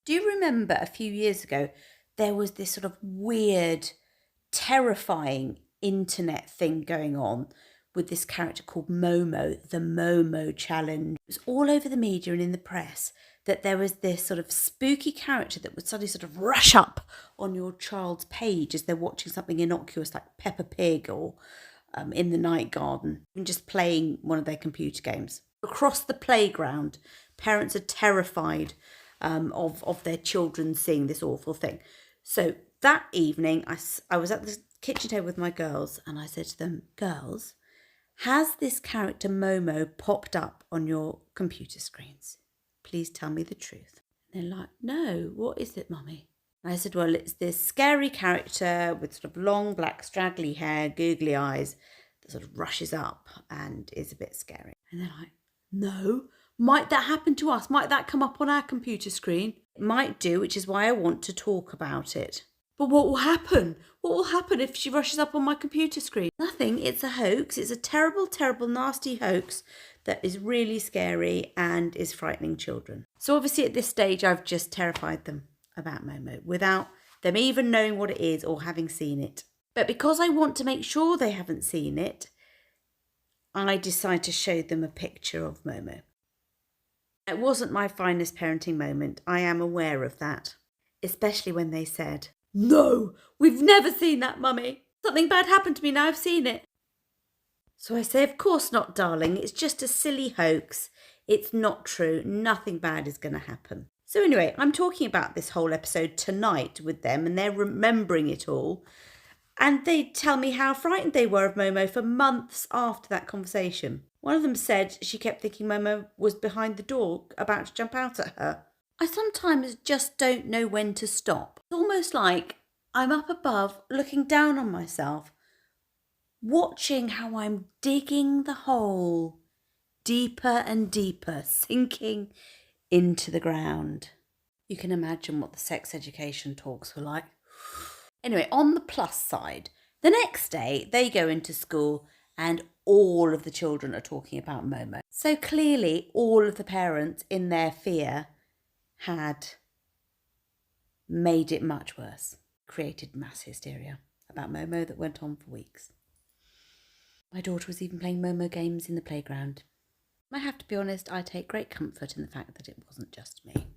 Do you remember a few years ago, there was this sort of weird, terrifying internet thing going on with this character called Momo, the Momo challenge? It was all over the media and in the press that there was this sort of spooky character that would suddenly sort of rush up on your child's page as they're watching something innocuous like Peppa Pig or In the Night Garden, and just playing one of their computer games. Across the playground, parents are terrified of their children seeing this awful thing. So that evening, I was at the kitchen table with my girls and I said to them, girls, has this character Momo popped up on your computer screens? Please tell me the truth. And they're like, no, what is it, Mummy? And I said, well, it's this scary character with sort of long, black, straggly hair, googly eyes that sort of rushes up and is a bit scary. And they're like, no, might that happen to us? Might that come up on our computer screen? It might do, which is why I want to talk about it. But what will happen? What will happen if she rushes up on my computer screen? Nothing. It's a hoax. It's a terrible, terrible, nasty hoax that is really scary and is frightening children. So obviously at this stage, I've just terrified them about Momo without them even knowing what it is or having seen it. But because I want to make sure they haven't seen it, I decide to show them a picture of Momo. It wasn't my finest parenting moment. I am aware of that. Especially when they said, no, we've never seen that, Mummy. Something bad happened to me now I've seen it. So I say, of course not, darling. It's just a silly hoax. It's not true. Nothing bad is going to happen. So anyway, I'm talking about this whole episode tonight with them and they're remembering it all. And they tell me how frightened they were of Momo for months after that conversation. One of them said she kept thinking Momo was behind the door about to jump out at her. I sometimes just don't know when to stop. It's almost like I'm up above looking down on myself, watching how I'm digging the hole deeper and deeper, sinking into the ground. You can imagine what the sex education talks were like. Anyway, on the plus side, the next day they go into school and all of the children are talking about Momo. So clearly all of the parents in their fear had made it much worse, created mass hysteria about Momo that went on for weeks. My daughter was even playing Momo games in the playground. I have to be honest, I take great comfort in the fact that it wasn't just me.